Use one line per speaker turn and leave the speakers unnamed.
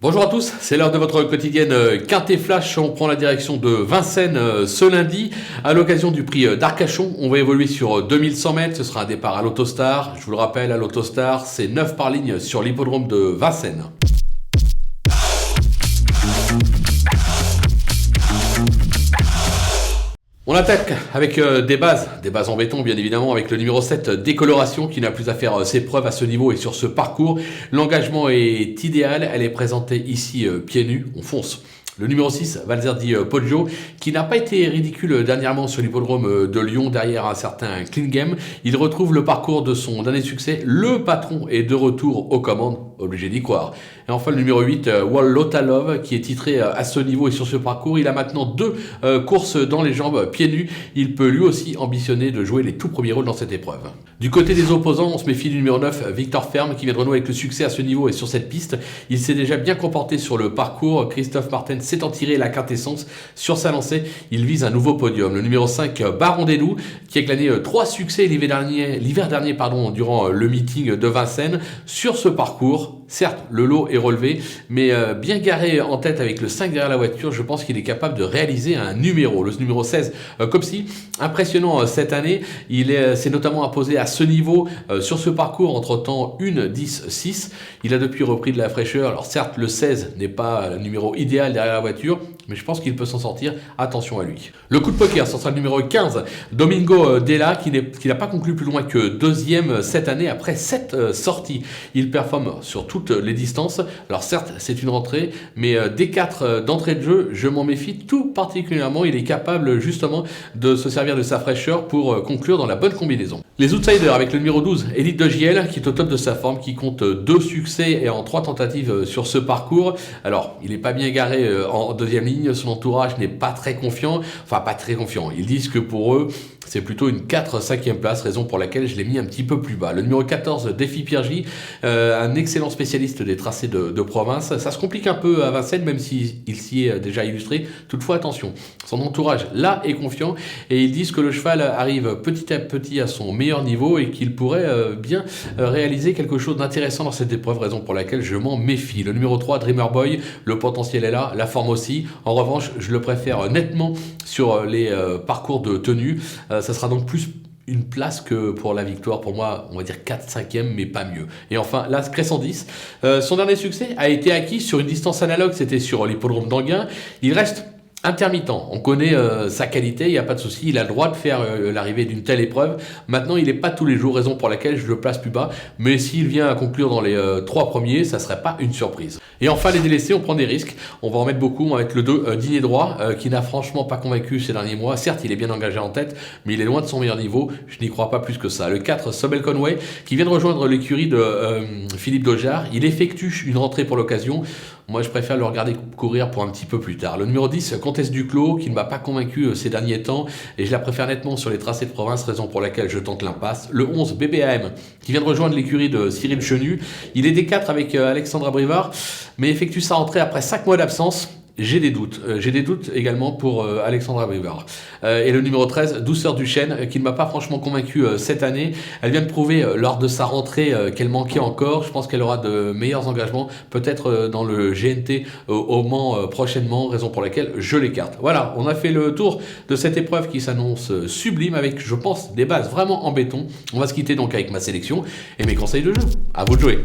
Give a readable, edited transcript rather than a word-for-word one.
Bonjour à tous, c'est l'heure de votre quotidienne Quintet Flash. On prend la direction de Vincennes ce lundi à l'occasion du prix d'Arcachon. On va évoluer sur 2100 mètres, ce sera un départ à l'Autostar. Je vous le rappelle, à l'Autostar, c'est 9 par ligne sur l'hippodrome de Vincennes. On attaque avec des bases en béton bien évidemment, avec le numéro 7 Décoloration qui n'a plus à faire ses preuves à ce niveau et sur ce parcours. L'engagement est idéal, elle est présentée ici pieds nus, on fonce. Le numéro 6, Valzerdi Poggio, qui n'a pas été ridicule dernièrement sur l'hippodrome de Lyon derrière un certain Clean Game. Il retrouve le parcours de son dernier succès. Le patron est de retour aux commandes, obligé d'y croire. Et enfin le numéro 8, Wallotalove, qui est titré à ce niveau et sur ce parcours. Il a maintenant 2 courses dans les jambes, pieds nus. Il peut lui aussi ambitionner de jouer les tout premiers rôles dans cette épreuve. Du côté des opposants, on se méfie du numéro 9, Victor Ferme, qui vient de renouer avec le succès à ce niveau et sur cette piste. Il s'est déjà bien comporté sur le parcours. Christophe Martin s'est en tiré la quintessence sur sa lancée. Il vise un nouveau podium. Le numéro 5, Baron des Loups, qui a glané 3 succès l'hiver dernier, durant le meeting de Vincennes. Sur ce parcours, certes, le lot est relevé, mais bien garé en tête avec le 5 derrière la voiture, je pense qu'il est capable de réaliser un numéro. Le numéro 16, Copsy, impressionnant cette année. Il s'est notamment imposé à ce niveau sur ce parcours, entre-temps 1, 10, 6. Il a depuis repris de la fraîcheur. Alors certes, le 16 n'est pas le numéro idéal derrière la voiture, mais je pense qu'il peut s'en sortir. Attention à lui. Le coup de poker, ce sera le numéro 15, Domingo Della, qui n'a pas conclu plus loin que 2e cette année après 7 sorties. Il performe sur toutes les distances. Alors certes, c'est une rentrée, mais des 4 d'entrée de jeu, je m'en méfie tout particulièrement. Il est capable justement de se servir de sa fraîcheur pour conclure dans la bonne combinaison. Les outsiders avec le numéro 12, Elite de JL, qui est au top de sa forme, qui compte 2 succès et en 3 tentatives sur ce parcours. Alors, il n'est pas bien garé en deuxième ligne, son entourage n'est pas très confiant, Ils disent que pour eux, c'est plutôt une 4-5e place, raison pour laquelle je l'ai mis un petit peu plus bas. Le numéro 14, Défi Pierre J, un excellent spécialiste des tracés de province. Ça se complique un peu à Vincennes, même s'il s'y est déjà illustré. Toutefois, attention, son entourage là est confiant et ils disent que le cheval arrive petit à petit à son meilleur niveau et qu'il pourrait bien réaliser quelque chose d'intéressant dans cette épreuve, raison pour laquelle je m'en méfie. Le numéro 3, Dreamer Boy, le potentiel est là, la forme aussi. En revanche, je le préfère nettement sur les parcours de tenue. Ça sera donc plus une place que pour la victoire. Pour moi, on va dire 4-5e, mais pas mieux. Et enfin, l'As Crescent 10. Son dernier succès a été acquis sur une distance analogue, c'était sur l'hippodrome d'Anguin. Il reste intermittent. On connaît sa qualité, il n'y a pas de souci. Il a le droit de faire l'arrivée d'une telle épreuve. Maintenant, il n'est pas tous les jours, raison pour laquelle je le place plus bas. Mais s'il vient à conclure dans les 3 premiers, ça ne serait pas une surprise. Et enfin, les délaissés, on prend des risques. On va en mettre beaucoup. On va mettre le 2, Dîner Droit, qui n'a franchement pas convaincu ces derniers mois. Certes, il est bien engagé en tête, mais il est loin de son meilleur niveau. Je n'y crois pas plus que ça. Le 4, Sobel Conway, qui vient de rejoindre l'écurie de Philippe Dojard. Il effectue une rentrée pour l'occasion. Moi, je préfère le regarder courir pour un petit peu plus tard. Le numéro 10, Comtesse Duclos, qui ne m'a pas convaincu ces derniers temps, et je la préfère nettement sur les tracés de province, raison pour laquelle je tente l'impasse. Le 11, BBAM, qui vient de rejoindre l'écurie de Cyril Chenu. Il est D4 avec Alexandra Brivard, mais effectue sa rentrée après 5 mois d'absence. J'ai des doutes. J'ai des doutes également pour Alexandra Brivard. Et le numéro 13, Douceur du Chêne, qui ne m'a pas franchement convaincu cette année. Elle vient de prouver lors de sa rentrée qu'elle manquait encore. Je pense qu'elle aura de meilleurs engagements, peut-être dans le GNT au Mans prochainement, raison pour laquelle je l'écarte. Voilà, on a fait le tour de cette épreuve qui s'annonce sublime avec, je pense, des bases vraiment en béton. On va se quitter donc avec ma sélection et mes conseils de jeu. À vous de jouer.